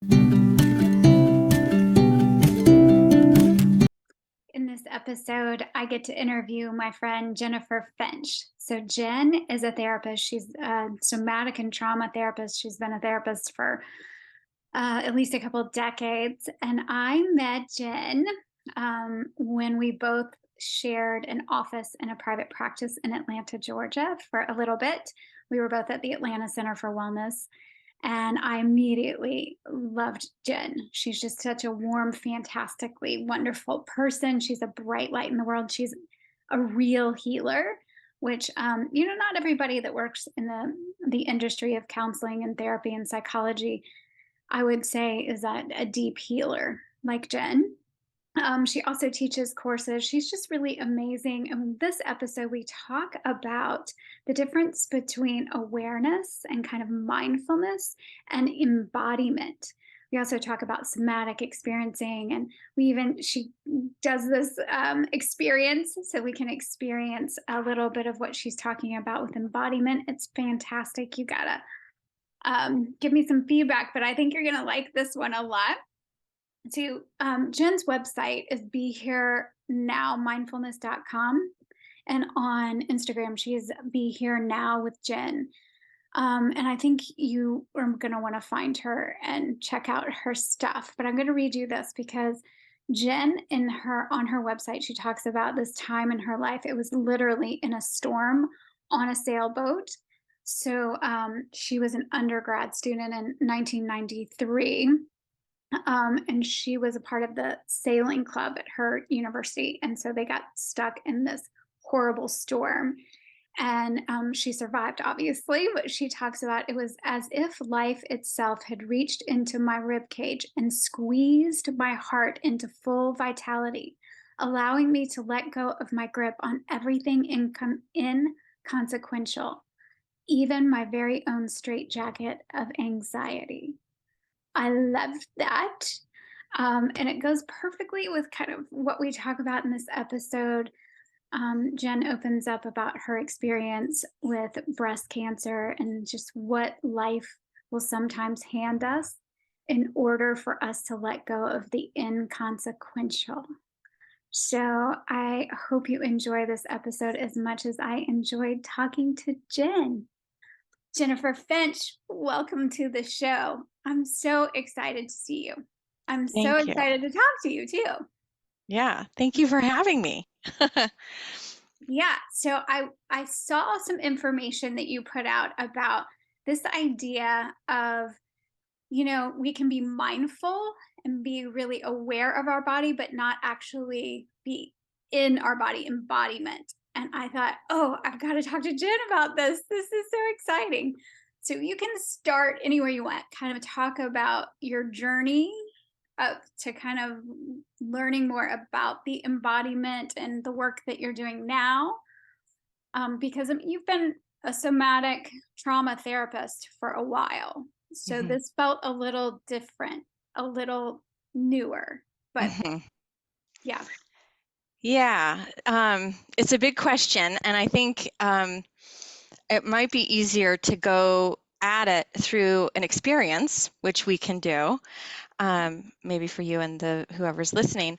In this episode, I get to interview my friend Jennifer Finch. So, Jen is a therapist. She's a somatic and trauma therapist. She's been a therapist for at least a couple of decades. And I met Jen when we both shared an office in a private practice in Atlanta, Georgia for a little bit. We were both at the Atlanta Center for Wellness. And I immediately loved Jen. She's just such a warm, fantastically wonderful person. She's a bright light in the world. She's a real healer, which not everybody that works in the industry of counseling and therapy and psychology, I would say, is a deep healer like Jen. She also teaches courses. She's just really amazing. And in this episode, we talk about the difference between awareness and kind of mindfulness and embodiment. We also talk about somatic experiencing, and she does this experience so we can experience a little bit of what she's talking about with embodiment. It's fantastic. You gotta give me some feedback, but I think you're gonna like this one a lot. So Jen's website is BeHereNowMindfulness.com, and on Instagram she's Be Here Now with Jen. And I think you are going to want to find her and check out her stuff. But I'm going to read you this because Jen on her website, she talks about this time in her life. It was literally in a storm on a sailboat. So she was an undergrad student in 1993. And she was a part of the sailing club at her university. And so they got stuck in this horrible storm. And she survived, obviously, but she talks about it was as if life itself had reached into my rib cage and squeezed my heart into full vitality, allowing me to let go of my grip on everything inconsequential, even my very own straitjacket of anxiety. I love that. And it goes perfectly with kind of what we talk about in this episode. Jen opens up about her experience with breast cancer and just what life will sometimes hand us in order for us to let go of the inconsequential. So I hope you enjoy this episode as much as I enjoyed talking to Jen. Jennifer Finch, welcome to the show. I'm so excited to see you. I'm so Thank you. excited to talk to you too. Yeah, thank you for having me. Yeah, so I saw some information that you put out about this idea of, we can be mindful and be really aware of our body, but not actually be in our body, embodiment. And I thought, oh, I've got to talk to Jen about this. This is so exciting. So you can start anywhere you want, kind of talk about your journey up to kind of learning more about the embodiment and the work that you're doing now. Because you've been a somatic trauma therapist for a while. So this felt a little different, a little newer, but yeah. Yeah, it's a big question, and I think it might be easier to go at it through an experience, which we can do, maybe for you and whoever's listening,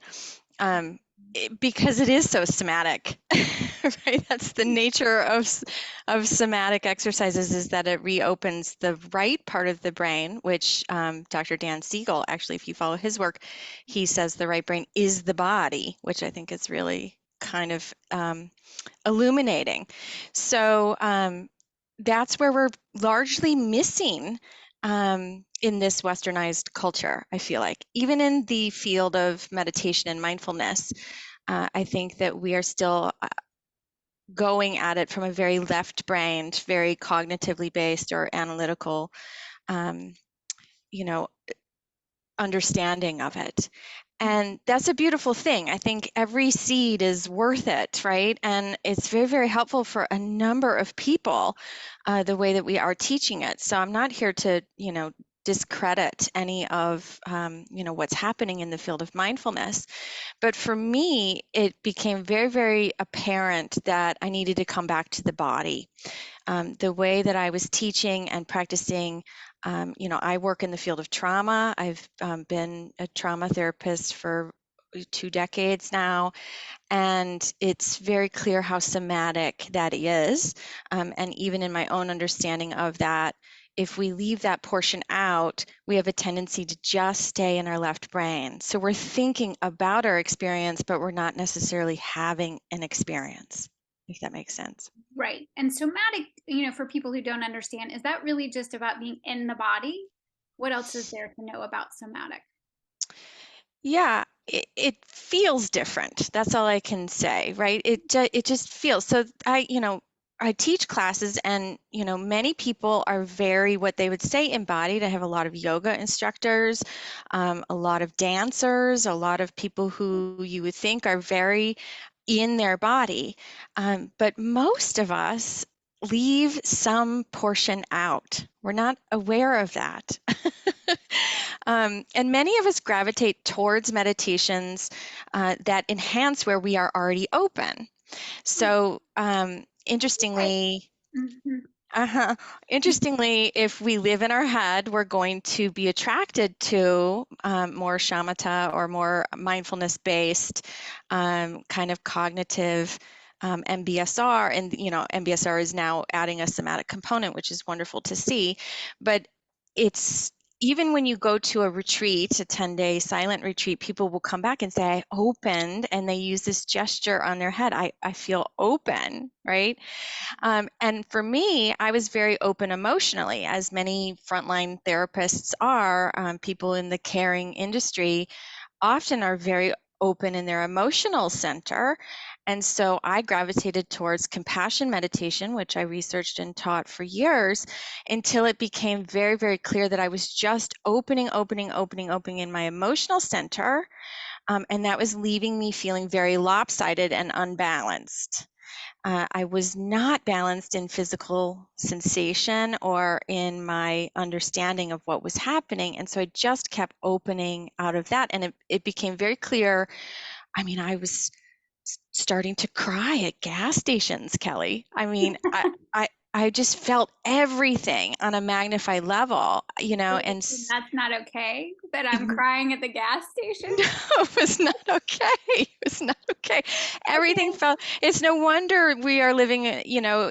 because it is so somatic, right? That's the nature of somatic exercises, is that it reopens the right part of the brain, which Dr. Dan Siegel, actually, if you follow his work, he says the right brain is the body, which I think is really kind of illuminating. So that's where we're largely missing in this westernized culture, I feel like. Even in the field of meditation and mindfulness, I think that we are still going at it from a very left-brained, very cognitively based or analytical, understanding of it. And that's a beautiful thing. I think every seed is worth it, right? And it's very, very helpful for a number of people, the way that we are teaching it. So I'm not here to, discredit any of what's happening in the field of mindfulness. But for me, it became very, very apparent that I needed to come back to the body. The way that I was teaching and practicing, I work in the field of trauma. I've been a trauma therapist for 2 decades now, and it's very clear how somatic that is. And even in my own understanding of that, if we leave that portion out, we have a tendency to just stay in our left brain. So we're thinking about our experience, but we're not necessarily having an experience, if that makes sense. Right. And somatic, for people who don't understand, is that really just about being in the body? What else is there to know about somatic? Yeah, it feels different. That's all I can say, right? It just feels. So I teach classes, and many people are very, what they would say, embodied. I have a lot of yoga instructors, a lot of dancers, a lot of people who you would think are very in their body. But most of us leave some portion out. We're not aware of that. And many of us gravitate towards meditations that enhance where we are already open. So Right. interestingly, Mhm. uh-huh. Interestingly, if we live in our head, we're going to be attracted to more shamatha or more mindfulness-based kind of cognitive MBSR. And MBSR is now adding a somatic component, which is wonderful to see. But it's even when you go to a retreat, a 10-day silent retreat, people will come back and say, I opened, and they use this gesture on their head. I feel open, right? And for me, I was very open emotionally, as many frontline therapists are. People in the caring industry often are very open in their emotional center. And so I gravitated towards compassion meditation, which I researched and taught for years, until it became very, very clear that I was just opening in my emotional center. And that was leaving me feeling very lopsided and unbalanced. I was not balanced in physical sensation or in my understanding of what was happening. And so I just kept opening out of that. And it became very clear. I mean, I was starting to cry at gas stations, Kelly. I mean, I just felt everything on a magnified level, Wait, and that's not okay that I'm and crying at the gas station? no, it was not okay. It was not okay. Everything Okay. felt, it's no wonder we are living,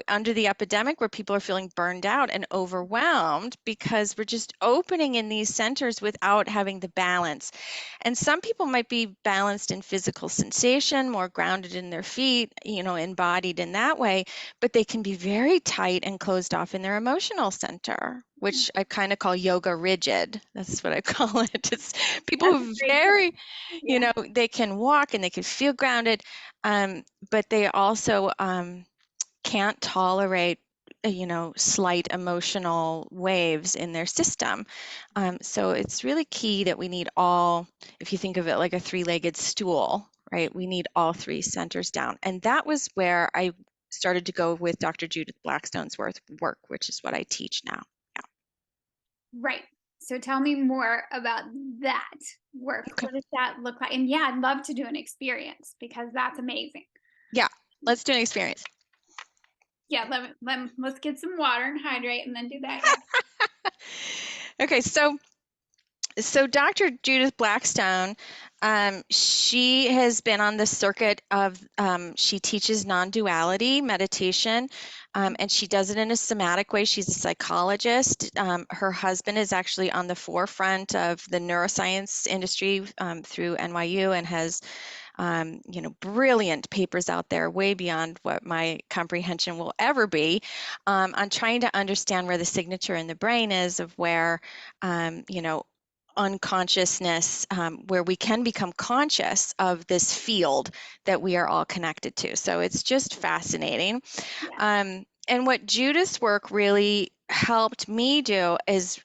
under the epidemic where people are feeling burned out and overwhelmed, because we're just opening in these centers without having the balance. And some people might be balanced in physical sensation, more grounded in their feet, embodied in that way, but they can be very tight and closed off in their emotional center, which I kind of call yoga rigid. That's what I call it. It's people That's a who great very, term. Yeah. they can walk and they can feel grounded, but they also can't tolerate slight emotional waves in their system. So it's really key that we need all, if you think of it like a three-legged stool, right? We need all three centers down. And that was where I started to go with Dr. Judith Blackstone's work, which is what I teach now. Right. So tell me more about that work. Okay. What does that look like? And yeah, I'd love to do an experience because that's amazing. Yeah, let's do an experience. Yeah, let's get some water and hydrate and then do that. Yeah. Okay, so Dr. Judith Blackstone, she has been on the circuit of, she teaches non-duality meditation, and she does it in a somatic way. She's a psychologist. Her husband is actually on the forefront of the neuroscience industry through NYU, and has brilliant papers out there, way beyond what my comprehension will ever be, on trying to understand where the signature in the brain is of where, unconsciousness, where we can become conscious of this field that we are all connected to. So it's just fascinating. Yeah. And what Judith's work really helped me do is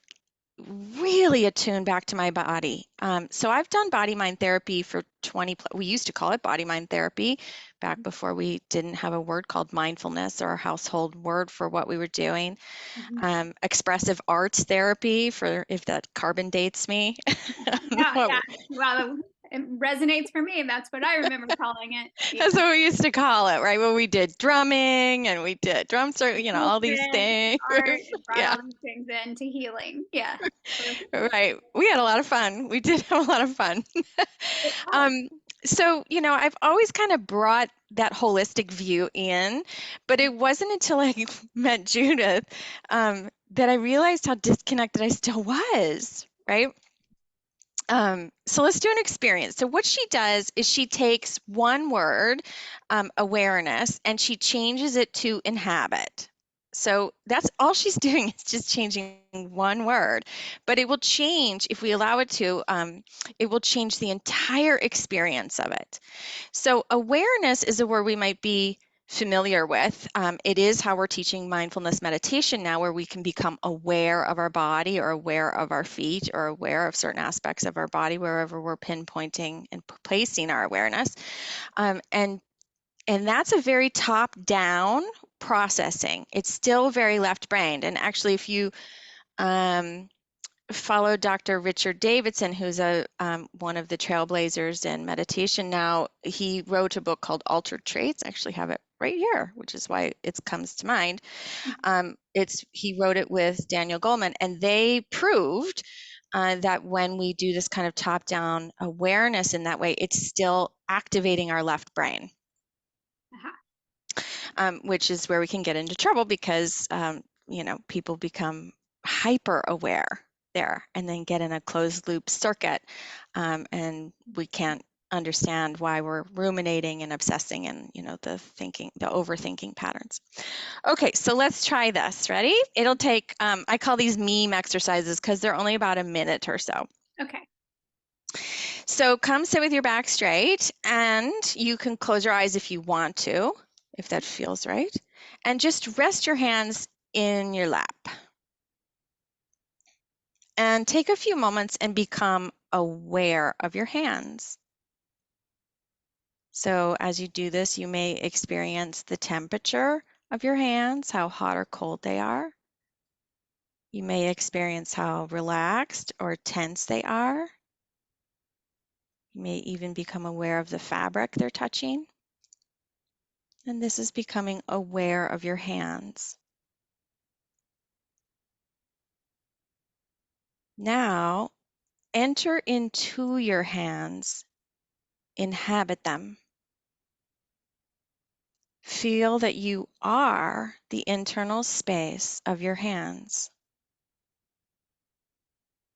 really attuned back to my body. So I've done body mind therapy for 20, we used to call it body mind therapy back before we didn't have a word called mindfulness or a household word for what we were doing. Mhm. Expressive arts therapy, for if that carbon dates me. Yeah, yeah. Well, it resonates for me. That's what I remember calling it. That's Yeah. what we used to call it, right? Well, we did drumming and we did drum circle, all these Movement, things. art, it brought Yeah. all these things into healing. Yeah. Right. We had a lot of fun. We did have a lot of fun. It was. Um, so, I've always kind of brought that holistic view in, but it wasn't until I met Judith that I realized how disconnected I still was, right? So let's do an experience. So what she does is she takes one word, awareness, and she changes it to inhabit. So that's all she's doing is just changing one word, but it will change if we allow it to. It will change the entire experience of it. So awareness is a word we might be familiar with. It is how we're teaching mindfulness meditation now, where we can become aware of our body or aware of our feet or aware of certain aspects of our body wherever we're pinpointing and placing our awareness. And that's a very top-down processing. It's still very left-brained. And actually, if you follow Dr. Richard Davidson, who's one of the trailblazers in meditation now. He wrote a book called Altered Traits. I actually have it right here, which is why it comes to mind. He wrote it with Daniel Goleman, and they proved that when we do this kind of top-down awareness in that way, it's still activating our left brain. Which is where we can get into trouble because, people become hyper aware there and then get in a closed loop circuit. And we can't understand why we're ruminating and obsessing and, the overthinking patterns. Okay, so let's try this. Ready? It'll take, I call these meme exercises because they're only about a minute or so. Okay. So come sit with your back straight, and you can close your eyes if you want to, if that feels right, and just rest your hands in your lap. And take a few moments and become aware of your hands. So as you do this, you may experience the temperature of your hands, how hot or cold they are. You may experience how relaxed or tense they are. You may even become aware of the fabric they're touching. And this is becoming aware of your hands. Now, enter into your hands, inhabit them. Feel that you are the internal space of your hands.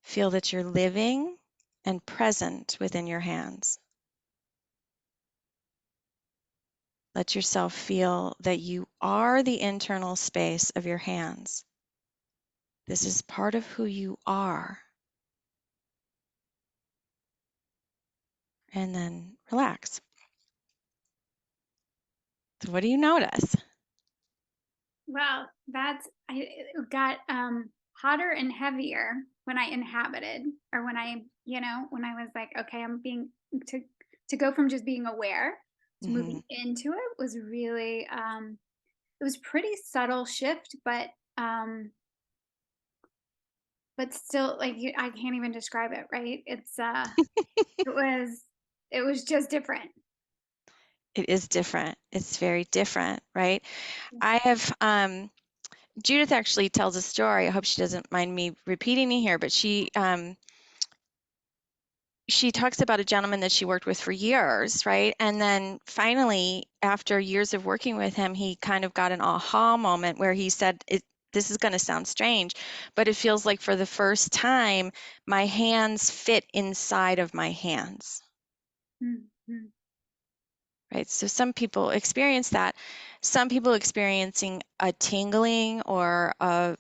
Feel that you're living and present within your hands. Let yourself feel that you are the internal space of your hands. This is part of who you are. And then relax. So what do you notice? Well, it got hotter and heavier when I inhabited, or when I was like, okay, I'm being to go from just being aware to Mhm. moving into it was really it was pretty subtle shift, but still like I can't even describe it, right? It was it was just different. It is different. It's very different, right? I have Judith actually tells a story. I hope she doesn't mind me repeating it here, but she talks about a gentleman that she worked with for years, right? And then finally, after years of working with him, he kind of got an aha moment where he said, this is going to sound strange, but it feels like for the first time, my hands fit inside of my hands. Mhm. Right? So some people experience that. Some people experiencing a tingling or a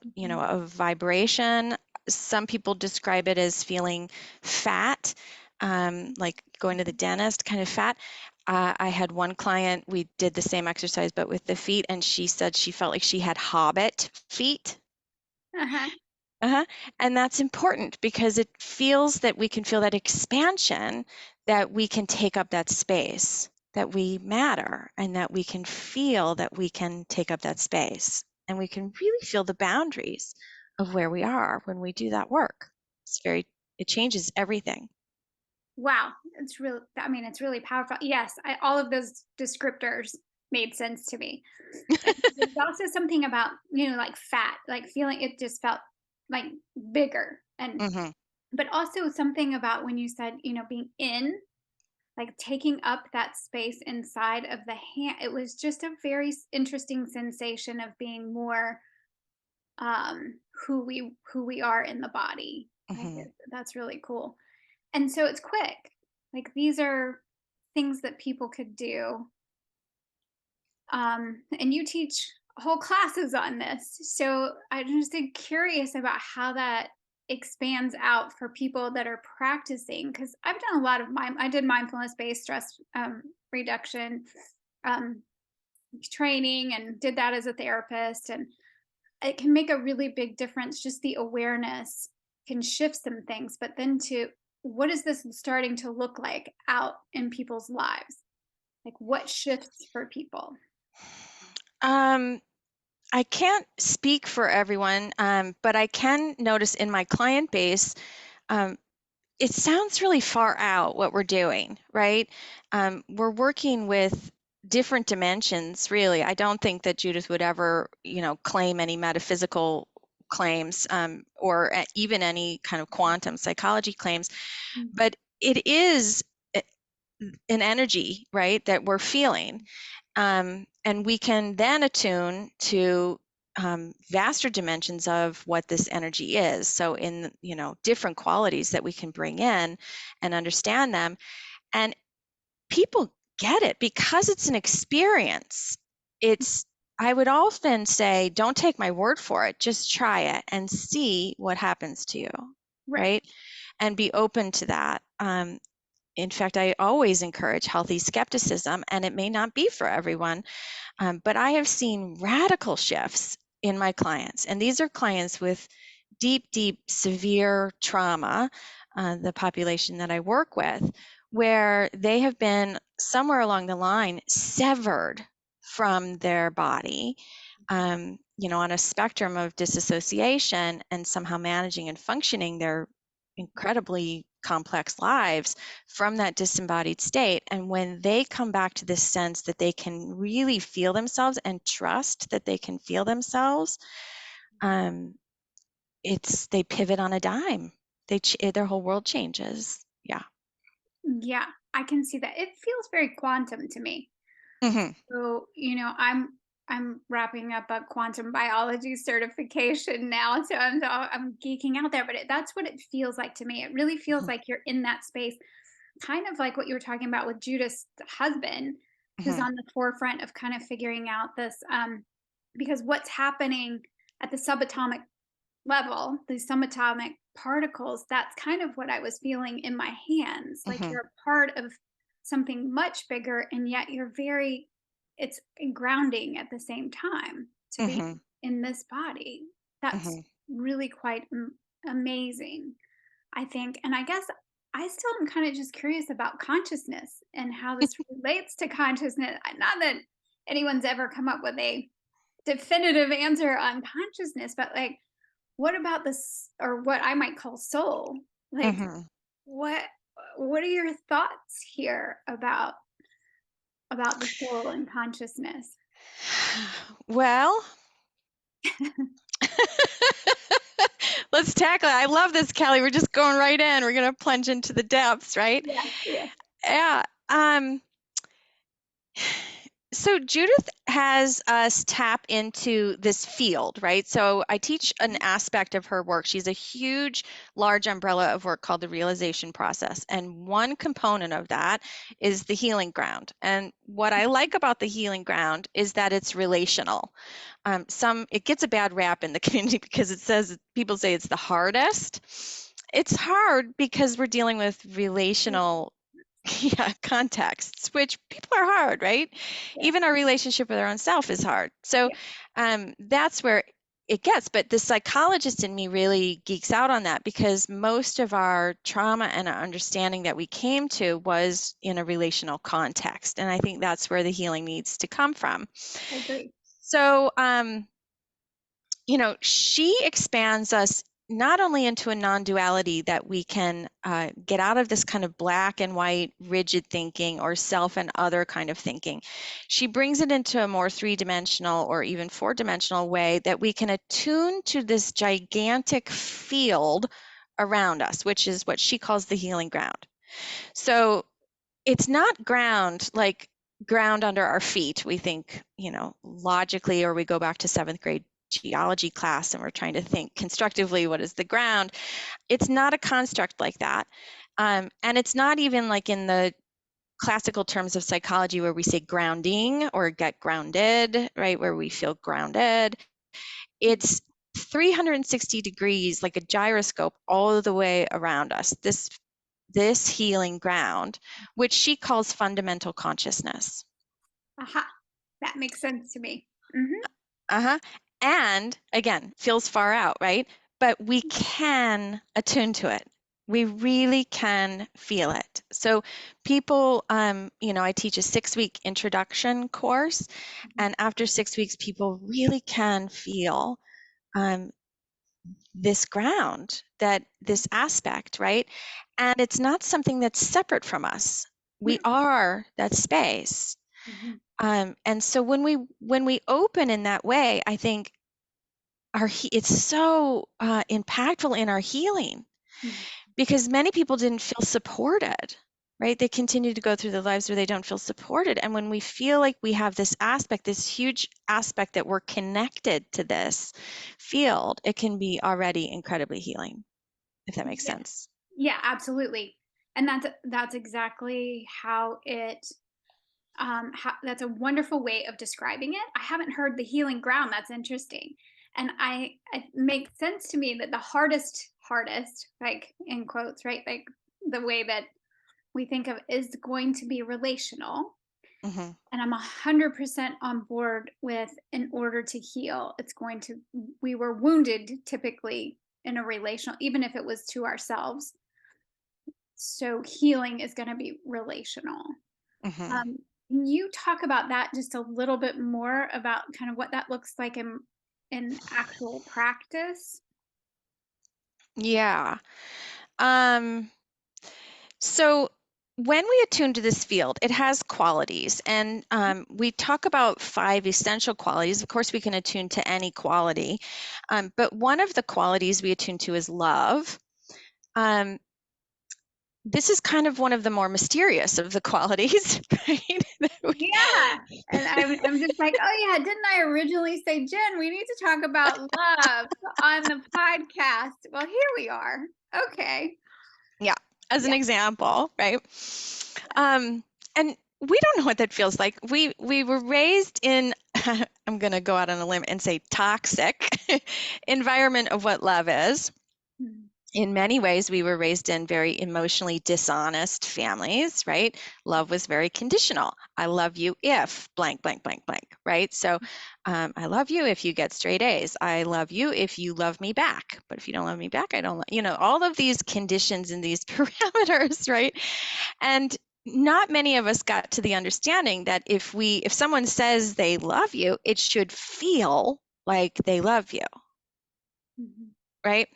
vibration. Some people describe it as feeling fat, like going to the dentist, kind of fat. I had one client, we did the same exercise, but with the feet, and she said she felt like she had hobbit feet. Uh-huh. Uh-huh. And that's important because it feels that we can feel that expansion, that we can take up that space, that we matter, and that we can feel that we can take up that space. And we can really feel the boundaries of where we are when we do that work. It changes everything. Wow, it's really, I mean, it's really powerful. Yes, all of those descriptors made sense to me. And there's also something about, like fat, like feeling it just felt like bigger. And, Hmm. but also something about when you said, being in, like taking up that space inside of the hand. It was just a very interesting sensation of being more who we are in the body. Like Hmm. that's really cool. And so it's quick. Like these are things that people could do. And you teach whole classes on this. So I'm just curious about how that expands out for people that are practicing. Because I've done a lot of I did mindfulness based stress reduction um, training and did that as a therapist. And it can make a really big difference. Just the awareness can shift some things, but then to what is this starting to look like out in people's lives? Like what shifts for people? Um, I can't speak for everyone, but I can notice in my client base, um, it sounds really far out what we're doing, right? We're working with different dimensions, really. I don't think that Judith would ever, claim any metaphysical claims, or even any kind of quantum psychology claims, Mhm. but it is an energy, right, that we're feeling. And we can then attune to vaster dimensions of what this energy is. So in, different qualities that we can bring in and understand them. And people get it because it's an experience. I would often say, don't take my word for it, just try it and see what happens to you, Right. right? And be open to that. In fact, I always encourage healthy skepticism, and it may not be for everyone, but I have seen radical shifts in my clients. And these are clients with deep, deep, severe trauma, the population that I work with, where they have been somewhere along the line severed from their body, on a spectrum of disassociation and somehow managing and functioning their incredibly complex lives from that disembodied state. And when they come back to this sense that they can really feel themselves and trust that they can feel themselves, um, they pivot on a dime. Their whole world changes. Yeah. Yeah, I can see that. It feels very quantum to me. Hmm. So, I'm wrapping up a quantum biology certification now, so I'm geeking out there, but that's what it feels like to me. It really feels Hmm. like you're in that space, kind of like what you were talking about with Judith's husband, who's Hmm. on the forefront of kind of figuring out this, because what's happening at the subatomic level, these subatomic particles, that's kind of what I was feeling in my hands. Like Hmm. you're a part of something much bigger, and yet it's grounding at the same time to be Hmm. in this body. That's Hmm. really quite amazing, I think. And I guess I still am kind of just curious about consciousness and how this relates to consciousness. Not that anyone's ever come up with a definitive answer on consciousness, but like, what about this, or what I might call soul? Like, Hmm. what what are your thoughts here about the soul and consciousness? Well, let's tackle it. I love this, Kelly. We're just going right in. We're going to plunge into the depths, right? Yeah, yeah. Yeah. So Judith has us tap into this field, right? So I teach an aspect of her work. She's a huge, large umbrella of work called the realization process. And one component of that is the healing ground. And what I like about the healing ground is that it's relational. It gets a bad rap in the community because people say it's the hardest. It's hard because we're dealing with relational yeah, contexts, which people are hard, right? Yeah, Even our relationship with our own self is hard. So yeah. that's where it gets. But the psychologist in me really geeks out on that, because most of our trauma and our understanding that we came to was in a relational context. And I think that's where the healing needs to come from. I agree. So, she expands us not only into a non-duality that we can get out of this kind of black and white rigid thinking or self and other kind of thinking. She brings it into a more three-dimensional or even four-dimensional way that we can attune to this gigantic field around us, which is what she calls the healing ground. So it's not ground like ground under our feet. We think, logically, or we go back to 7th grade geology class and we're trying to think constructively, what is the ground? It's not a construct like that. And it's not even like in the classical terms of psychology where we say grounding or get grounded, right? Where we feel grounded. It's 360 degrees, like a gyroscope, all the way around us. This healing ground, which she calls fundamental consciousness. Aha. That makes sense to me. Mm-hmm. Uh-huh. And again, feels far out, right? But we can attune to it. We really can feel it. So people, I teach a 6-week introduction course, and after 6 weeks, people really can feel this ground, this aspect, right? And it's not something that's separate from us. We are that space. And so when we open in that way, I think it's so impactful in our healing, because many people didn't feel supported, right? They continue to go through their lives where they don't feel supported. And when we feel like we have this aspect, this huge aspect that we're connected to this field, it can be already incredibly healing, if that makes sense. Yeah, absolutely. And that's exactly how it that's a wonderful way of describing it. I haven't heard the healing ground. That's interesting. And it makes sense to me that the hardest, like in quotes, right? Like the way that we think of is going to be relational. Mm-hmm. And I'm 100% on board with, in order to heal, we were wounded typically in a relational, even if it was to ourselves. So healing is going to be relational. Mm-hmm. Can you talk about that just a little bit more, about kind of what that looks like in actual practice? Yeah. So when we attune to this field, it has qualities, and we talk about 5 essential qualities. Of course, we can attune to any quality, but one of the qualities we attune to is love. This is kind of one of the more mysterious of the qualities, right? Yeah. And I'm just like, oh yeah, didn't I originally say, Jen, we need to talk about love on the podcast? Well, here we are. Okay. Yeah, as an Yeah. example, right? And we don't know what that feels like. We were raised in, I'm going to go out on a limb and say toxic environment of what love is. Mhm. In many ways, we were raised in very emotionally dishonest families, right? Love was very conditional. I love you if blank, blank, blank, blank, right? So I love you if you get straight A's. I love you if you love me back. But if you don't love me back, I don't, all of these conditions and these parameters, right? And not many of us got to the understanding that if someone says they love you, it should feel like they love you, Mhm. right?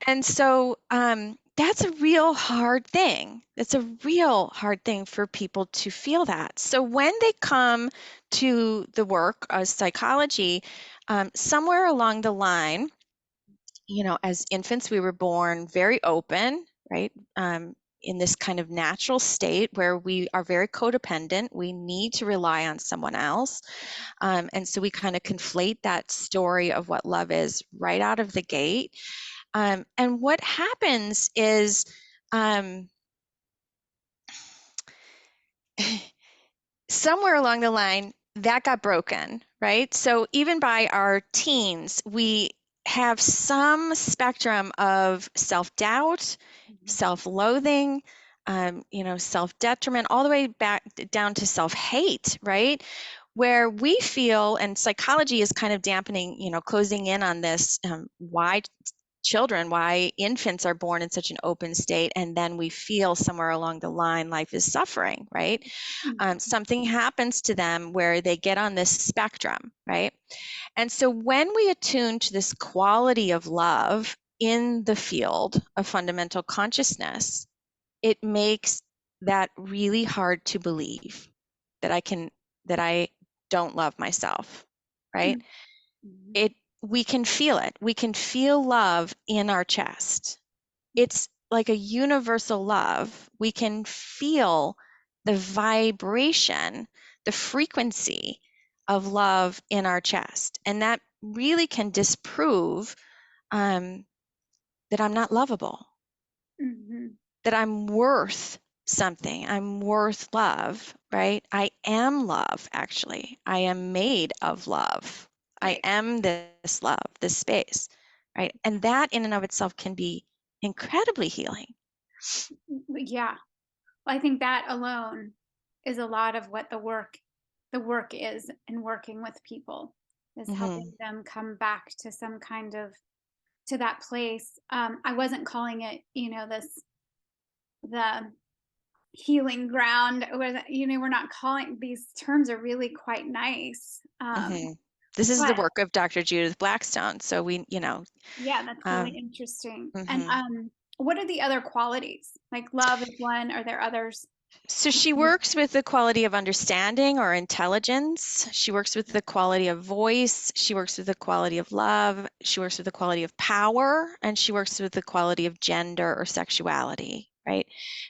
And so that's a real hard thing. It's a real hard thing for people to feel that. So when they come to the work of psychology, somewhere along the line, as infants, we were born very open, right? In this kind of natural state where we are very codependent. We need to rely on someone else. And so we kind of conflate that story of what love is right out of the gate. And what happens is somewhere along the line, that got broken, right? So even by our teens, we have some spectrum of self-doubt, self-loathing, self-detriment, all the way back down to self-hate, right? where we feel, and psychology is kind of dampening, closing in on this, why infants are born in such an open state, and then we feel somewhere along the line life is suffering, right? Mhm. Something happens to them where they get on this spectrum, right? And so when we attune to this quality of love in the field of fundamental consciousness, it makes that really hard to believe that I don't love myself, right? Mhm. It We can feel it. We can feel love in our chest. It's like a universal love. We can feel the vibration, the frequency of love in our chest. And that really can disprove um, that I'm not lovable, Mhm. that I'm worth something. I'm worth love, right? I am love, actually. I am made of love. I Right. am this love, this space, right? And that in and of itself can be incredibly healing. Yeah. I think that alone is a lot of what the work is in working with people, is helping Hmm. them come back to some kind of to that place. I wasn't calling it, this the healing ground, or we're not calling these terms are really quite nice. Hmm. This is the But work of Dr. Judith Blackstone. So yeah, that's really um, interesting. And mhm. what are the other qualities? Like love is one. Are there others? So she works with the quality of understanding or intelligence. She works with the quality of voice. She works with the quality of love. She works with the quality of power, and she works with the quality of gender or sexuality, right?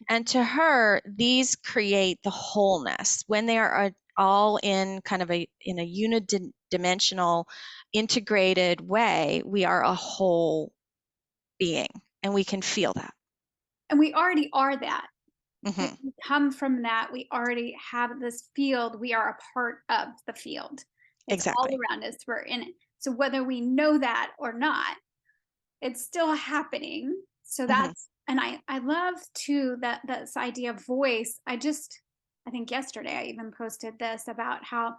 And to her, these create the wholeness. When they are all in kind of in a unidimensional, integrated way, we are a whole being, and we can feel that. And we already are that. Like, Hmm. we come from that, we already have this field, we are a part of the field. It's all Exactly. around us, we're in it. So whether we know that or not, it's still happening. So Hmm. that's and I love too that this idea of voice. I think yesterday I even posted this about how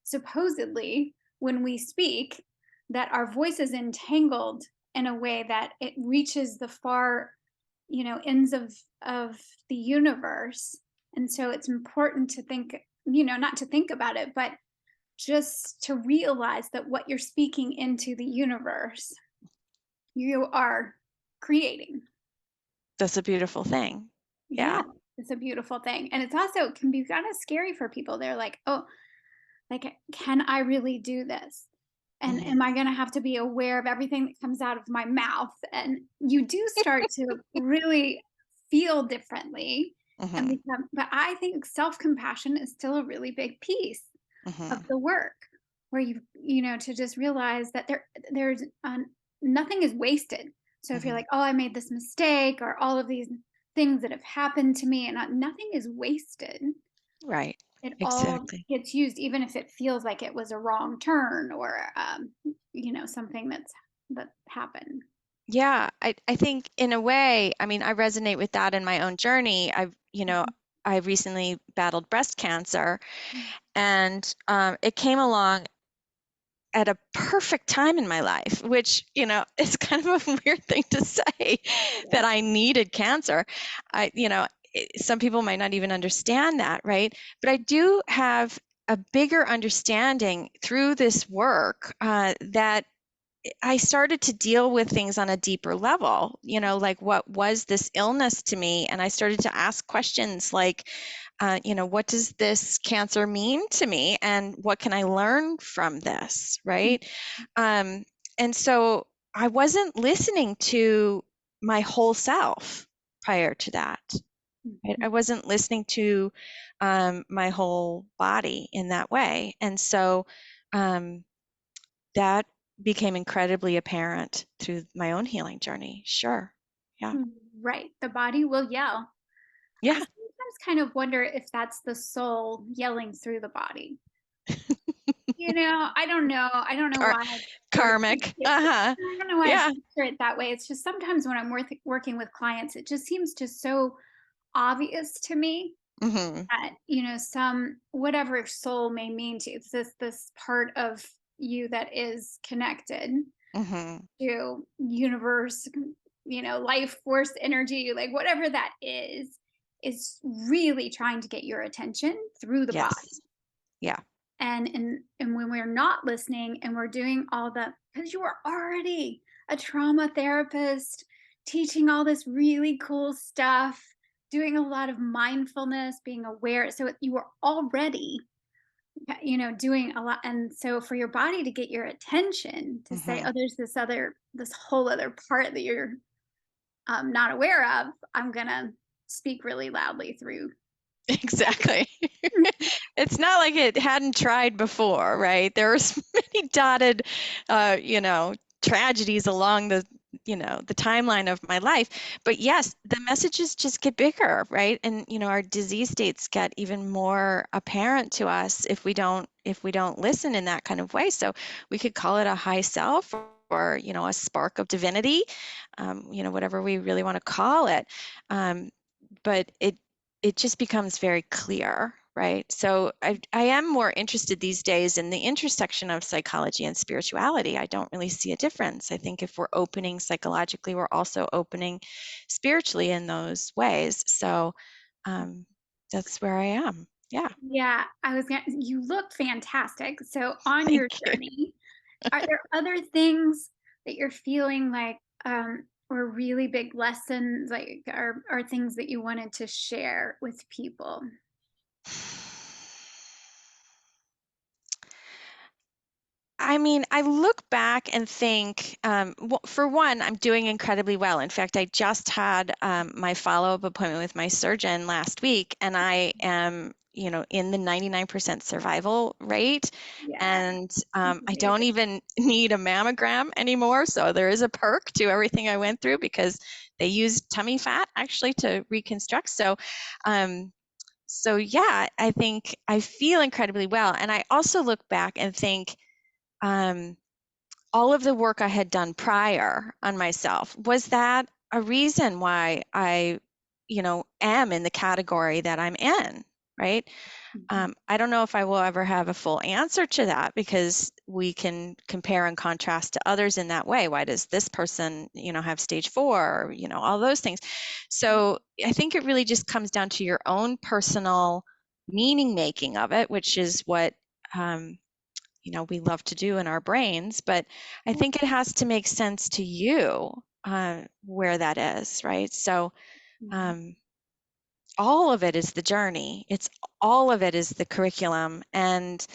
supposedly when we speak that our voice is entangled in a way that it reaches the far ends of the universe. And so it's important to think, not to think about it, but just to realize that what you're speaking into the universe you are creating. That's a beautiful thing. Yeah, Yeah. it's a beautiful thing. And it's also it can be kind of scary for people. They're like, oh, like, can I really do this? And Hmm. am I going to have to be aware of everything that comes out of my mouth? And you do start to really feel differently and Hmm. become, but I think self compassion is still a really big piece of Hmm. the work where to just realize that there's nothing is wasted. So if you're Hmm. like, oh, I made this mistake, or all of these things that have happened to me, and nothing is wasted. Right. It all Exactly. gets used, even if it feels like it was a wrong turn, or something that happened. Yeah. I think in a way, I mean, I resonate with that in my own journey. I recently battled breast cancer, and it came along at a perfect time in my life, which, is kind of a weird thing to say that Yes. I needed cancer. Some people might not even understand that, right? But I do have a bigger understanding through this work that I started to deal with things on a deeper level, like what was this illness to me? And I started to ask questions like, what does this cancer mean to me? And what can I learn from this? Right. Um, and so I wasn't listening to my whole self prior to that. Right? Mhm. I wasn't listening to my whole body in that way. And so um, that became incredibly apparent through my own healing journey. Sure. Yeah. Right. The body will yell. I Yeah. sometimes kind of wonder if that's the soul yelling through the body. I don't know. I don't know Car- why I sort of karmic. Uh-huh. I don't know why I Yeah. picture it that way. It's just sometimes when I'm working with clients, it just seems just so obvious to me. Mhm. that, some whatever soul may mean to you, it's this part of you that is connected Mhm. to universe, life force, energy, like whatever that is really trying to get your attention through the body. Yes. Yeah. And when we're not listening and we're doing all the, because you are already a trauma therapist, teaching all this really cool stuff, doing a lot of mindfulness, being aware, so you are already doing a lot. And so for your body to get your attention, to say, oh, Mhm. there's this whole other part that you're not aware of, I'm gonna speak really loudly through. Exactly. It's not like it hadn't tried before, right? There were many dotted, tragedies along the timeline of my life. But yes, the messages just get bigger, right? And, our disease states get even more apparent to us if we don't listen in that kind of way. So we could call it a high self or, a spark of divinity, whatever we really want to call it. But it just becomes very clear, right? So I am more interested these days in the intersection of psychology and spirituality. I don't really see a difference. I think if we're opening psychologically, we're also opening spiritually in those ways. So that's where I am. Yeah. Yeah, you look fantastic. So on Thank your you. journey, are there other things that you're feeling like were really big lessons, like are things that you wanted to share with people? I mean, I look back and think, for one, I'm doing incredibly well. In fact, I just had my follow-up appointment with my surgeon last week, and I am, in the 99% survival rate. Yeah, And that's I don't amazing. even need a mammogram anymore. So there is a perk to everything I went through because they used tummy fat actually to reconstruct. Um, so yeah, I think I feel incredibly well. And I also look back and think, um, all of the work I had done prior on myself, was that a reason why I, am in the category that I'm in, right? Mhm. I don't know if I will ever have a full answer to that because we can compare and contrast to others in that way. Why does this person, have stage 4, all those things. So I think it really just comes down to your own personal meaning making of it, which is what um, we love to do in our brains, but I think it has to make sense to you where that is, right? So Mhm. um, all of it is the journey. It's all of it is the curriculum, and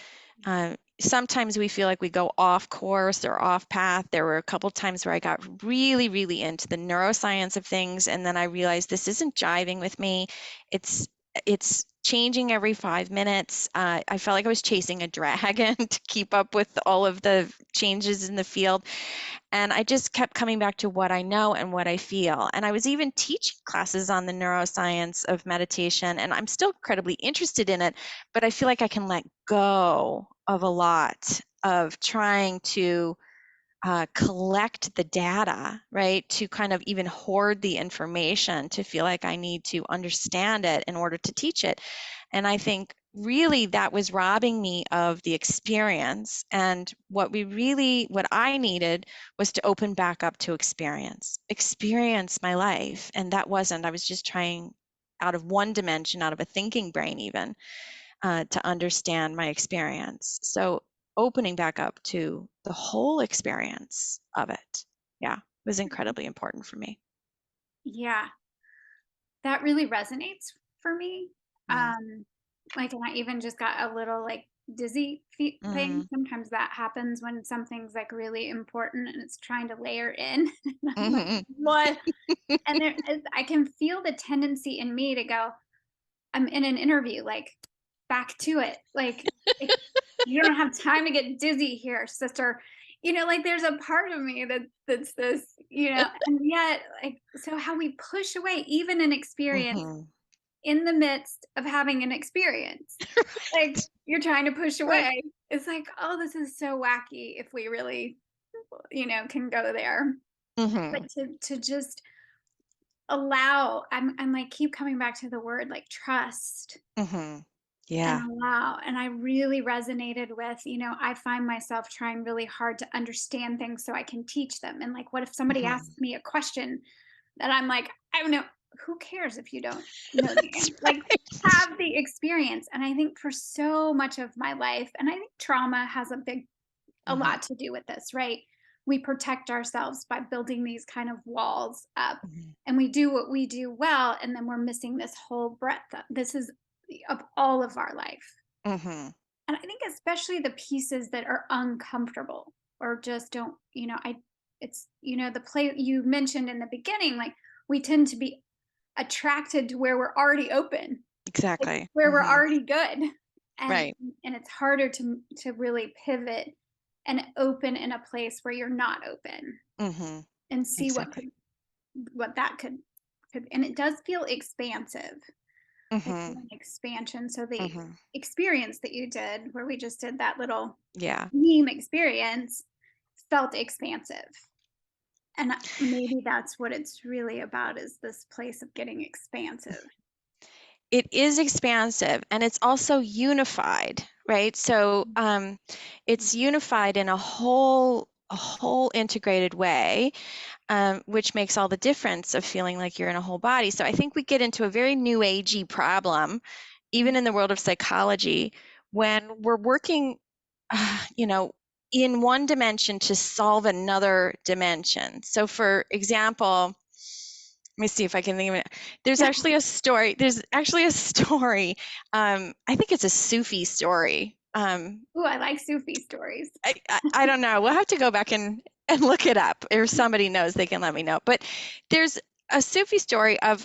sometimes we feel like we go off course or off path. There were a couple times where I got really, really into the neuroscience of things, and then I realized this isn't jiving with me. It's it's changing every 5 minutes. I felt like I was chasing a dragon to keep up with all of the changes in the field. And I just kept coming back to what I know and what I feel. And I was even teaching classes on the neuroscience of meditation, and I'm still incredibly interested in it, but I feel like I can let go of a lot of trying to collect the data, right? To kind of even hoard the information to feel like I need to understand it in order to teach it. And I think really that was robbing me of the experience. And what I needed was to open back up to experience my life. And that wasn't, I was just trying out of one dimension, out of a thinking brain, even to understand my experience. So opening back up to the whole experience of it, yeah, was incredibly important for me. Yeah, that really resonates for me. Mm. Like, and I even just got a little like dizzy thing. Mm. Sometimes that happens when something's like really important and it's trying to layer in. And I'm like, Mhm. what? And I can feel the tendency in me to go, I'm in an interview, like, back to it. Like, you don't have time to get dizzy here, sister. Like there's a part of me that's this, and yet, like, so how we push away even an experience Mhm. in the midst of having an experience. Like you're trying to push Right. away. It's like, oh, this is so wacky if we really, can go there. But Mhm. to just I'm like, keep coming back to the word like trust Hmm. and Yeah. allow. And I really resonated with, I find myself trying really hard to understand things so I can teach them. And like, what if somebody asks Hmm. me a question that I'm like, I don't know, who cares if you don't know the That's answer? Like, right. have the experience. And I think for so much of my life, and I think trauma has a Hmm. lot to do with this, right? We protect ourselves by building these kind of walls up, Hmm. and we do what we do well, and then we're missing this whole breadth. This is of all of our life. Hmm. And I think especially the pieces that are uncomfortable or just don't, it's, the play you mentioned in the beginning, like we tend to be attracted to where we're already open, like Exactly. where we're Hmm. already good. And Right. and it's harder to really pivot and open in a place where you're not open Hmm. and see Exactly. what that could, and it does feel expansive. I feel Hmm. an expansion. So the Hmm. experience that you did, where we just did that little Yeah. meme experience, felt expansive. And maybe that's what it's really about, is this place of getting expansive. It is expansive and it's also unified, right? So it's unified in a whole integrated way, which makes all the difference of feeling like you're in a whole body. So I think we get into a very new agey problem, even in the world of psychology, when we're working, you know, in one dimension to solve another dimension. So for example, let me see if I can think of it. There's actually a story. There's actually a story. I think it's a Sufi story. Ooh, I like Sufi stories. I don't know. We'll have to go back and look it up. If somebody knows, they can let me know. But there's a Sufi story of,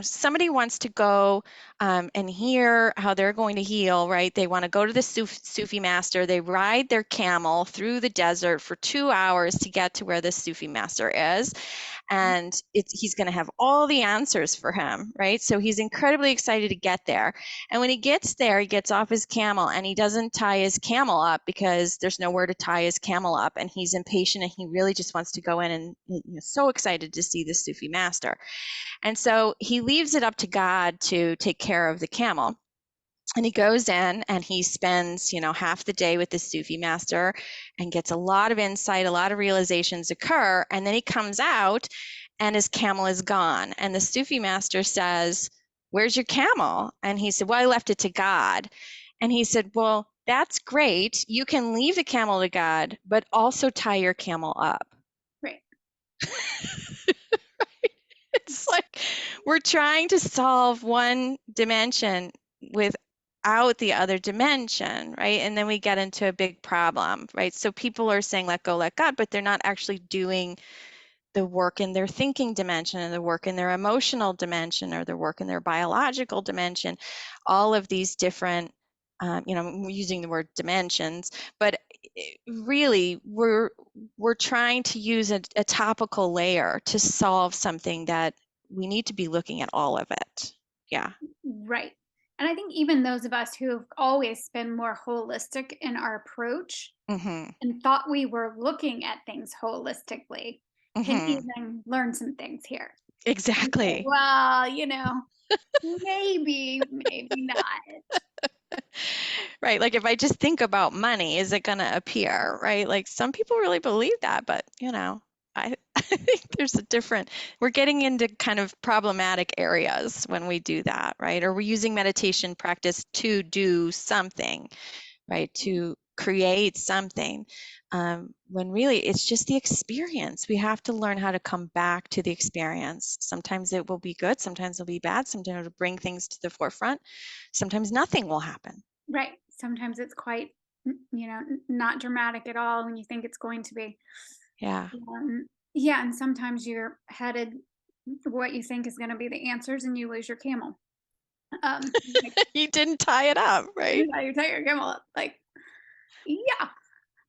somebody wants to go and hear how they're going to heal, right? They want to go to the Sufi master. They ride their camel through the desert for 2 hours to get to where the Sufi master is, and he's going to have all the answers for him, right? So he's incredibly excited to get there. And when he gets there, he gets off his camel and he doesn't tie his camel up because there's nowhere to tie his camel up, and he's impatient and he really just wants to go in and so excited to see the Sufi master. And so he leaves it up to God to take care of the camel. And he goes in and he spends, half the day with the Sufi master and gets a lot of insight, a lot of realizations occur. And then he comes out and his camel is gone. And the Sufi master says, "Where's your camel?" And he said, "Well, I left it to God." And he said, "Well, that's great. You can leave the camel to God, but also tie your camel up." Right. It's like we're trying to solve one dimension without the other dimension, right? And then we get into a big problem, right? So people are saying, let go, let God, but they're not actually doing the work in their thinking dimension and the work in their emotional dimension or the work in their biological dimension. All of these different, I'm using the word dimensions, but really we're trying to use a topical layer to solve something that we need to be looking at all of it. Yeah. Right. And I think even those of us who have always been more holistic in our approach Mm-hmm. and thought we were looking at things holistically can Mm-hmm. even learn some things here and say, Exactly. well, maybe not. Right. Like if I just think about money, is it going to appear? Right. Like some people really believe that, but I think there's we're getting into kind of problematic areas when we do that, right? Or we're using meditation practice to do something, right? To create something. When really it's just the experience. We have to learn how to come back to the experience. Sometimes it will be good, sometimes it'll be bad, sometimes it'll bring things to the forefront, sometimes nothing will happen. Right. Sometimes it's quite, not dramatic at all when you think it's going to be. Yeah. Yeah. And sometimes you're headed for what you think is going to be the answers and you lose your camel. Like, You didn't tie it up, right? yeah, you tie your camel up. Like, yeah.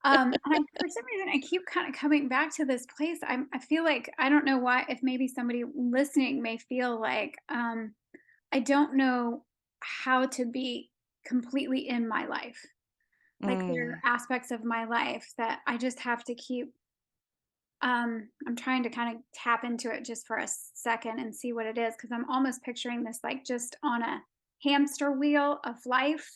And for some reason, I keep kind of coming back to this place. I feel like I don't know why. If maybe somebody listening may feel like I don't know how to be completely in my life. Like there Mm, are aspects of my life that I just have to keep I'm trying to kind of tap into it just for a second and see what it is because I'm almost picturing this like just on a hamster wheel of life.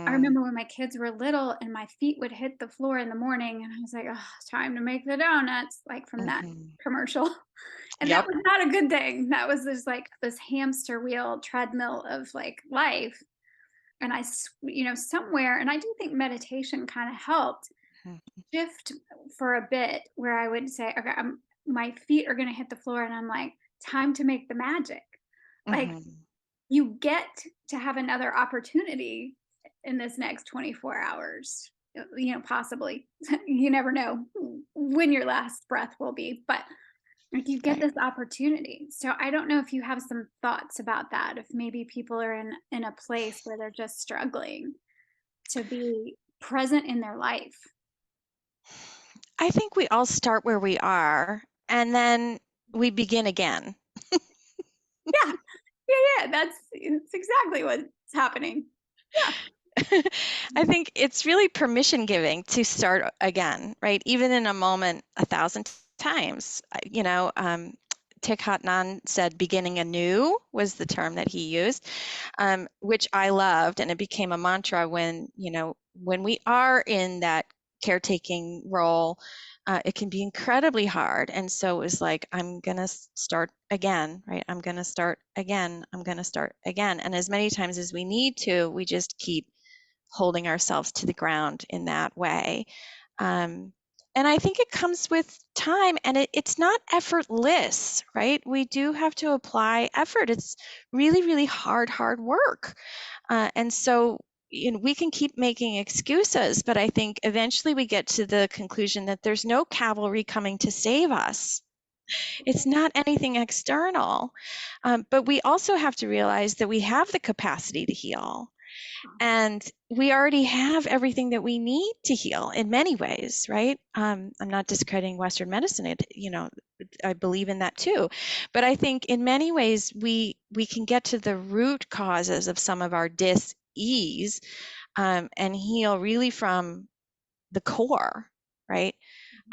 I Hmm. remember when my kids were little and my feet would hit the floor in the morning and I was like, "Oh, it's time to make the donuts," like from that Hmm. commercial. And that Yep. was not a good thing. That was just like this hamster wheel treadmill of like life. And somewhere, and I do think meditation kind of helped shift for a bit where I would say, okay, my feet are going to hit the floor. And I'm like, time to make the magic. Like, Hmm. you get to have another opportunity in this next 24 hours, possibly. You never know when your last breath will be, but like you get Right. this opportunity. So I don't know if you have some thoughts about that, if maybe people are in a place where they're just struggling to be present in their life. I think we all start where we are and then we begin again. Yeah. Yeah, yeah, it's exactly what's happening. Yeah. I think it's really permission giving to start again, right? Even in a moment, 1,000 times. Thich Nhat Hanh said beginning anew was the term that he used, which I loved. And it became a mantra when we are in that caretaking role, it can be incredibly hard. And so it was like, I'm going to start again, right? I'm going to start again. I'm going to start again. And as many times as we need to, we just keep holding ourselves to the ground in that way. Um, and I think it comes with time and it's not effortless, right? We do have to apply effort. It's really, really hard work. And so, we can keep making excuses, but I think eventually we get to the conclusion that there's no cavalry coming to save us. It's not anything external. But we also have to realize that we have the capacity to heal. And we already have everything that we need to heal in many ways, right? I'm not discrediting Western medicine. I believe in that too. But I think in many ways we can get to the root causes of some of our dis-ease, and heal really from the core, right?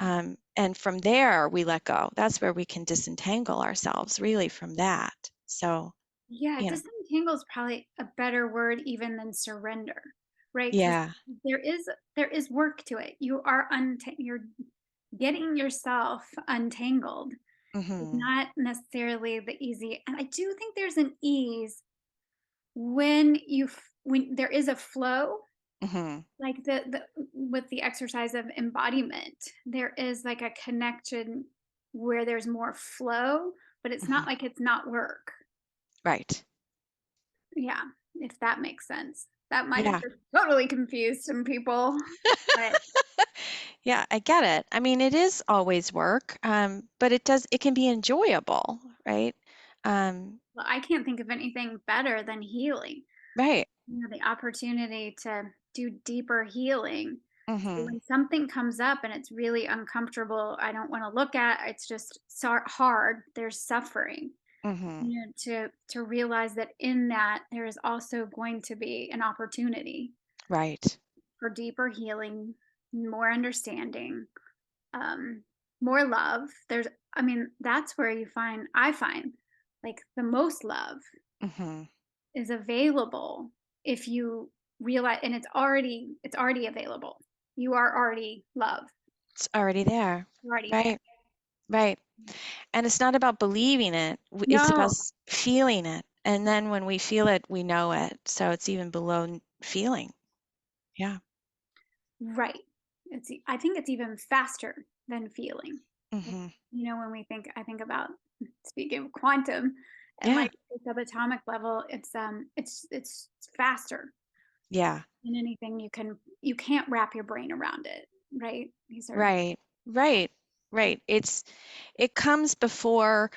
And from there we let go. That's where we can disentangle ourselves really from that. So, Yeah, you know, disentangle is probably a better word even than surrender, right? Because yeah. there is work to it. You're getting yourself untangled. It's Hmm. not necessarily the easy, and I do think there's an ease when there is a flow, Hmm. like the with the exercise of embodiment. There is like a connection where there's more flow, but it's not Hmm. like it's not work. Right. Yeah, if that makes sense. That might have Yeah. just totally confused some people, but Yeah, I get it. I mean, it is always work, but it can be enjoyable, right? Um, well, I can't think of anything better than healing. right. The opportunity to do deeper healing. So Hmm. when something comes up and it's really uncomfortable, I don't want to look at, it's just hard, there's suffering. Hmm. To realize that in that there is also going to be an opportunity Right. for deeper healing, more understanding, um, more love. That's where I find like the most love Hmm. is available if you realize, and it's already available. You are already love. It's already there. You're already there. Right. Right. And it's not about believing it. It's about No, feeling it. And then when we feel it, we know it. So it's even below feeling. Yeah. right. I think it's even faster than feeling. Hmm. When I think about, speaking of quantum and Yeah. like the subatomic level, it's faster Yeah. than anything you can't wrap your brain around it, right? These are Right. Right. Right. It comes before.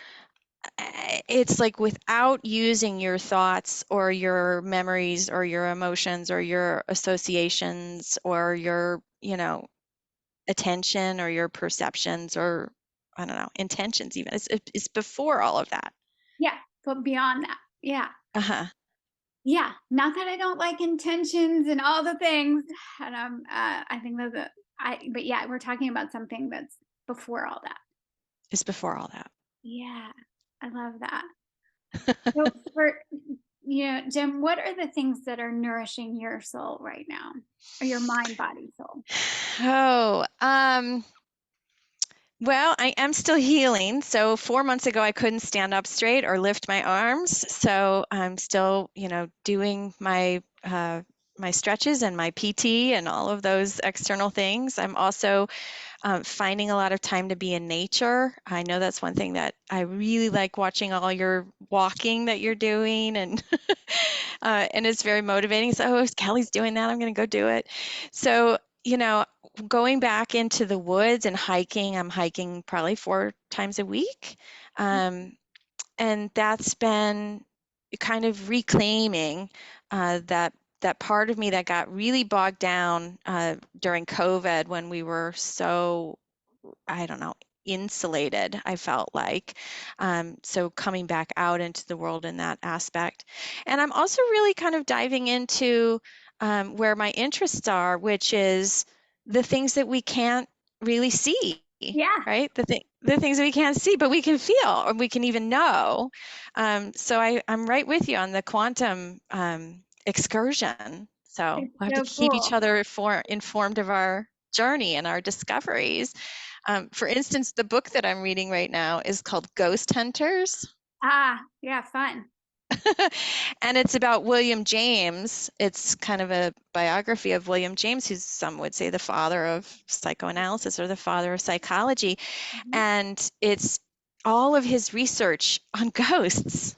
It's like without using your thoughts or your memories or your emotions or your associations or your, attention or your perceptions or I don't know, intentions even. It's before all of that. yeah, but beyond that, yeah. Uh-huh. Yeah, not that I don't like intentions and all the things, and I think that but yeah, we're talking about something that's before all that. Is before all that. Yeah, I love that. So for Jim, what are the things that are nourishing your soul right now? Or your mind, body, soul? Oh, well, I am still healing. So 4 months ago, I couldn't stand up straight or lift my arms. So I'm still, doing my stretches and my PT and all of those external things. I'm also finding a lot of time to be in nature. I know that's one thing that I really like, watching all your walking that you're doing, and and it's very motivating. So, oh, Kelly's doing that, I'm going to go do it. So, going back into the woods and hiking, I'm hiking probably 4 times a week. Um, and that's been kind of reclaiming that part of me that got really bogged down during COVID, when we were so, I don't know, insulated, I felt like. So coming back out into the world in that aspect. And I'm also really kind of diving into where my interests are, which is the things that we can't really see, Yeah. right? The things that we can't see, but we can feel, or we can even know. So I'm right with you on the quantum excursion. So It's we'll have to so keep each cool. other informed of our journey and our discoveries. For instance, the book that I'm reading right now is called Ghost Hunters. Ah, yeah, fun. And it's about William James. It's kind of a biography of William James, who's, some would say, the father of psychoanalysis or the father of psychology. Mhm. And it's all of his research on ghosts.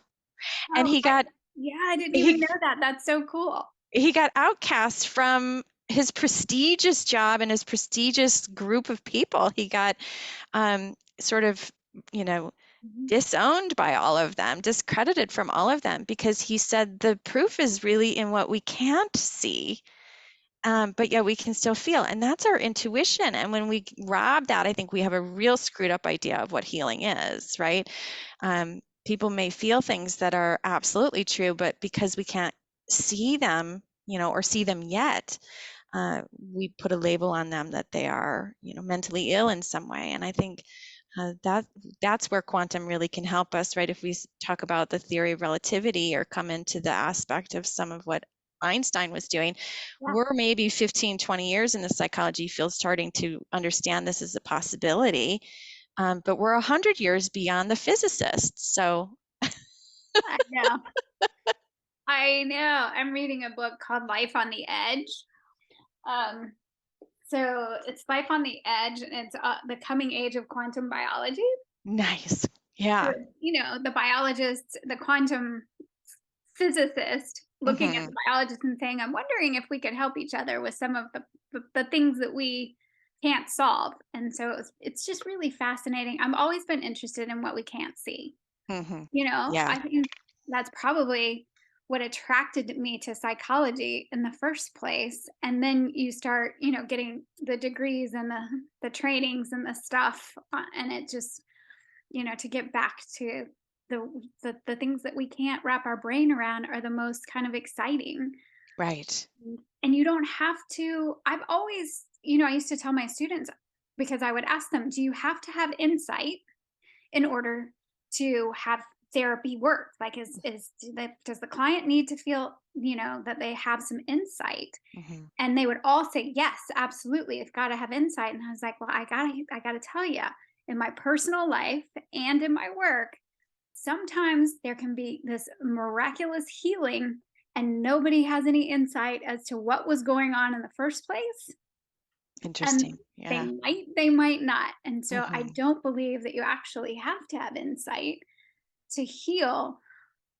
And Oh, yeah, I didn't even he know that. That's so cool. he got outcast from his prestigious job and his prestigious group of people. He got sort of, you know, Mhm. disowned by all of them, discredited from all of them, because he said the proof is really in what we can't see. But yeah, we can still feel. And that's our intuition. And when we rob that, I think we have a real screwed up idea of what healing is, right? People may feel things that are absolutely true, but because we can't see them, or see them yet, we put a label on them that they are, mentally ill in some way. And I think that's where quantum really can help us, right? If we talk about the theory of relativity, or come into the aspect of some of what Einstein was doing, Yeah. we're maybe 15, 20 years in the psychology field starting to understand this as a possibility. But we're 100 years beyond the physicists. So, I know. I know. I'm reading a book called Life on the Edge. Um, so it's Life on the Edge, and it's the coming age of quantum biology. nice. So, Yeah. the biologist, the quantum physicist looking at Hmm. the biologist and saying, I'm wondering if we could help each other with some of the things that we can't solve. And so it's just really fascinating. I've always been interested in what we can't see. Hmm. I Yeah. think that's probably what attracted me to psychology in the first place. And then you start, getting the degrees and the trainings and the stuff, and it just, to get back to the things that we can't wrap our brain around are the most kind of exciting. Right. And you don't have to. I've always, I used to tell my students, because I would ask them, do you have to have insight in order to have therapy work? Like, does the client need to feel, that they have some insight? Hmm. And they would all say, yes, absolutely, it's got to have insight. And I was like, well, I gotta tell you, in my personal life and in my work, sometimes there can be this miraculous healing and nobody has any insight as to what was going on in the first place. And Interesting. they Yeah. might not. And so I Hmm. don't believe that you actually have to have insight to heal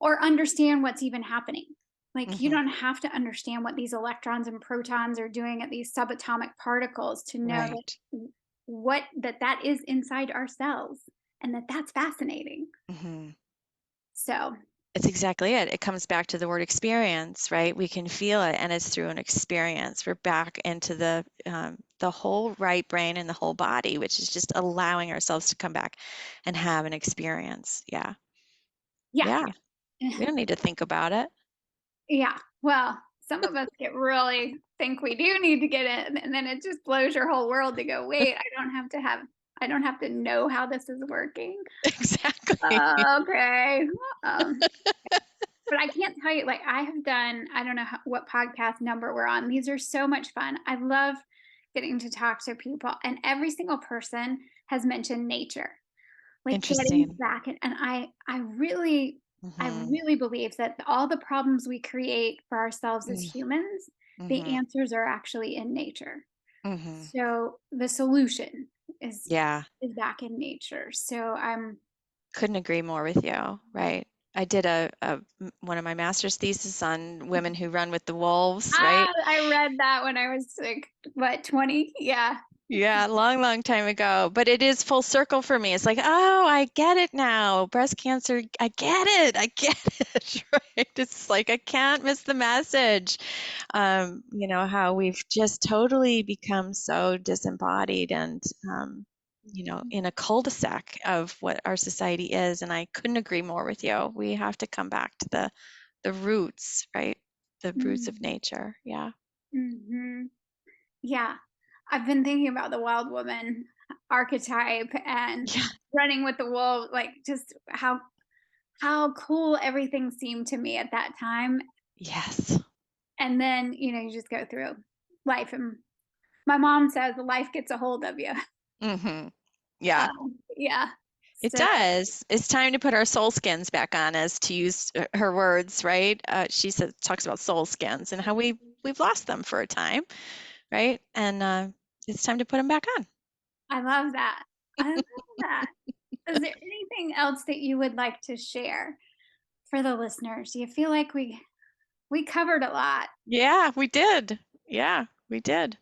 or understand what's even happening. Like, you Hmm. don't have to understand what these electrons and protons are doing at these subatomic particles to know that Right. that is inside ourselves, and that's fascinating. Hmm. So, It's exactly it. It comes back to the word experience, right? We can feel it, and it's through an experience. We're back into the whole right brain and the whole body, which is just allowing ourselves to come back and have an experience. Yeah. yeah. Yeah. We don't need to think about it. Yeah. Well, some of us get really think we do need to get it, and then it just blows your whole world to go, wait, I don't have to have. I don't have to know how this is working. Exactly. Okay. Um, but I can't tell you, like, I have done, I don't know what podcast number we're on. These are so much fun. I love getting to talk to people, and every single person has mentioned nature, like getting Interesting. back. And I Hmm. really believe that all the problems we create for ourselves as humans, the Mm-hmm. answers are actually in nature. Hmm. So the solution is Yeah. is back in nature. So I'm Couldn't agree more with you. Right. I did one of my master's thesis on women who run with the wolves, right? I read that when I was like, what, 20? Yeah. Yeah, long, long time ago. But it is full circle for me. It's like, oh, I get it now. Breast cancer, I get it. I get it. Right. It's like I can't miss the message. How we've just totally become so disembodied and in a cul-de-sac of what our society is. And I couldn't agree more with you. We have to come back to the roots, right? The roots of Mhm. nature. Yeah. Mhm. Yeah. I've been thinking about the wild woman archetype and Yeah. running with the wolf, like just how cool everything seemed to me at that time. Yes. And then, you just go through life, and my mom says life gets a hold of you. Hmm. Yeah. Yeah. It So does. It's time to put our soul skins back on, as to use her words, right? She talks about soul skins and how we've lost them for a time, right? And it's time to put them back on. I love that. I love that. Is there anything else that you would like to share for the listeners? Do you feel like we covered a lot? Yeah, we did. Yeah, we did.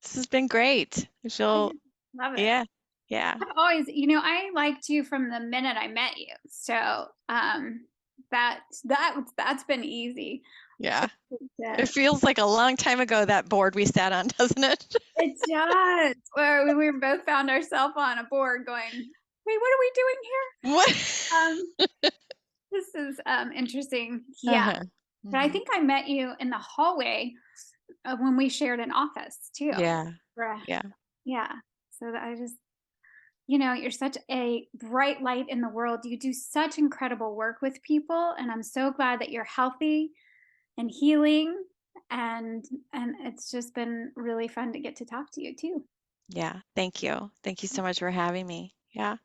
This has been great. I I feel, just love it. yeah, yeah, I've always, I liked you from the minute I met you. So, that's been easy. yeah. It To, feels like a long time ago, that board we sat on, doesn't it? it does. Where we both found ourselves on a board going, wait, what are we doing here? What? This is interesting. Yeah. Uh-huh. But I Hmm. think I met you in the hallway when we shared an office too. Yeah, Bruh. yeah, Yeah. So that I just, you're such a bright light in the world. You do such incredible work with people, and I'm so glad that you're healthy and healing. And it's just been really fun to get to talk to you too. yeah. Thank you. Thank you so much for having me. Yeah.